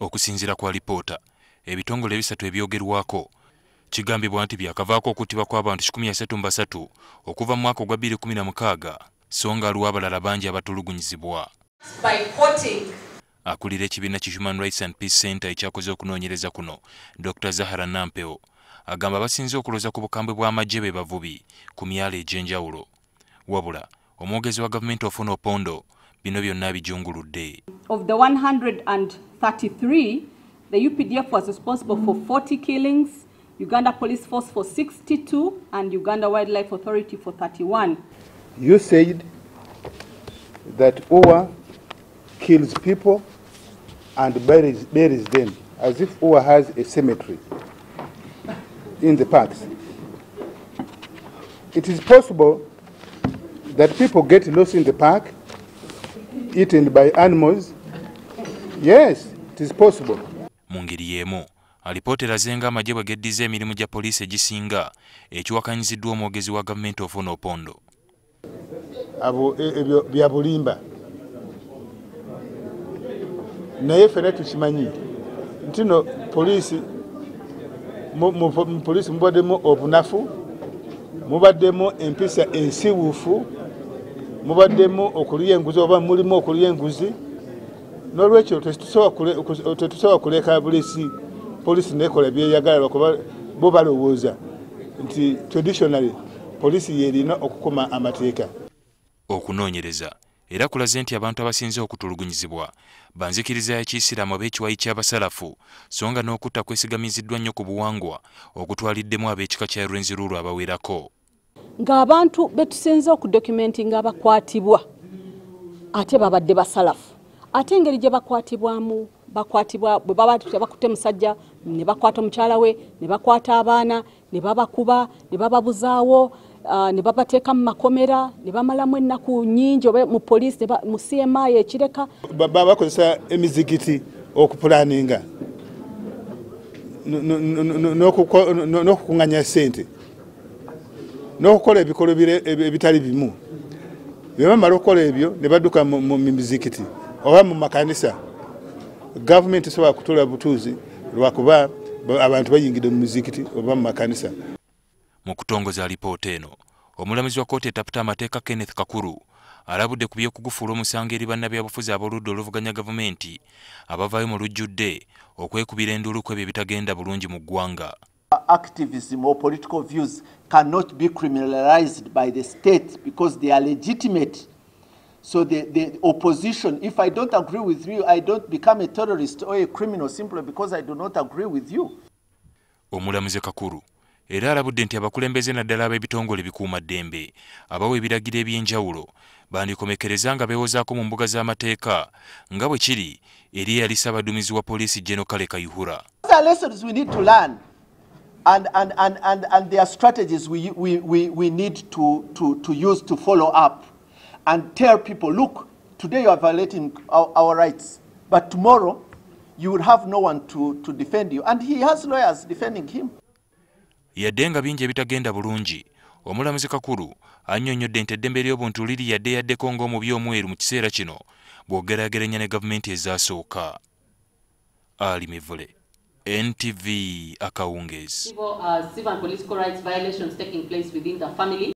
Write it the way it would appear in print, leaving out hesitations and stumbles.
Okusinziira kwa lipoota, ebitongole ebisatu ebyogerwako kigambibwa nti byakavaako okuttibwa kw'abantu 133 okuva mu mwaka gwa 2016 so nga aliwo abalala bangi abatulugunyizibwa. Akulira ekibiina ki Human Rights and Peace Center ekyakoze okunoonyereza kuno, Dr. Zahara Nampeo agamba basinze okuloza ku bukambwe bw'amagye be bavubi ku myalo egy'enjawulo. Wabula, omwogezi wa gavumenti Ofuno Opondo bino byonna bijunguludde. Of the 133, the UPDF was responsible for 40 killings, Uganda Police Force for 62, and Uganda Wildlife Authority for 31. You said that UWA kills people and buries them, as if UWA has a cemetery in the parks. It is possible that people get lost in the park, eaten by animals. Yes, it is possible. Mu ngeri y'emu, alipoota eraze nga amagye bwegeddiza emirimu gya poliisi egisinga ekiwakanyiziddwa omwogezi wa gavumenti Ofuno Opondo. Abo ebyo bya bulimba. Naye ffenna tukimanyi nti no poliisi mu poliisi mubaddemu obunafu, mubaddemu empisa ensiwuufu, mubaddemu okulya enguzi oba mulimu okulya enguzi. N'olwekyo tetusobola kuleka poliisi nekola byeyagala lwakuba bo balowooza nti traditionally poliisi yerina okukuma amateeka. Okunoonyereza era kulaze nti abantu abasinze okutulugunyizibwa banzikiriza ya Kiisiraamu ab'ekiwayi ky'abasalafu so nga n'okutta kwesigamiziddwa nnyo ku buwangwa okutwaliddemu ab'ekika kya Rwenzururu abawerako. Ng'abantu betusinze okudocumentinga abakwatibwa ate babadde basalafu, ate engeri gye bakwatibwamu bwe baba bakutte musajja ne bakwata omukyala we, ne bakwata abaana, ne babakuba, ne bababuzaawo, ne babateeka mu makomera, ne bamalamu ennaku nnyingi oba mu poliisi mu CMI ekireka. Bakozesa emizigiti okupulaninga n'okukuŋŋanya ssente n'okukola ebikolwa ebitali bimu. Bwe bamala okukola ebyo ne badduka mu mizikiti oba mu makanisa. Gavumenti esobola kutuula butuuzi lwakuba abantu bayingidde mu mizikiti oba mu makanisa. Mu kutongoza alipoota eno, omulamuzi wa kkooti etaputa amateeka Kenneth Kakuru alabudde ku by'okugufuula omusango eri bannabyabufuzi ab'oludda oluvuganya gavumenti abavaayo mu lujjudde okwekubira enduulu ku ebyo ebitagenda bulungi mu ggwanga. Activism or political views cannot be criminalized by the state because they are legitimate. So the opposition, if I don't agree with you, I don't become a terrorist or a criminal simply because I do not agree with you. Omulamuzi Kakuru era alabudde nti abakulembeze naddala ab'ebitongole bikuuma ddembe abawa ebiragiro eby'enjawulo bandikomekereza nga beewozaako mu mbuga z'amateeka nga bwe kiri eri eyali ssaabaduumizi wa poliisi Gen. Kale Kayihura. These are lessons we need to learn and there are strategies we need to use to follow up and tell people, look, today you are violating our rights, but tomorrow you will have no one to defend you. And he has lawyers defending him. Yadde nga bingi ebitagenda bulungi, omulamuzi Kakuru annyonnyodde nti eddembe ly'obuntu liri yaddeko ng'omubi omweru mu kiseera kino bw'ogeraageranya ne gavumenti ezaasooka. Ali Mivule, NTV Akawungeezi. Civil and political rights violations taking place within the family.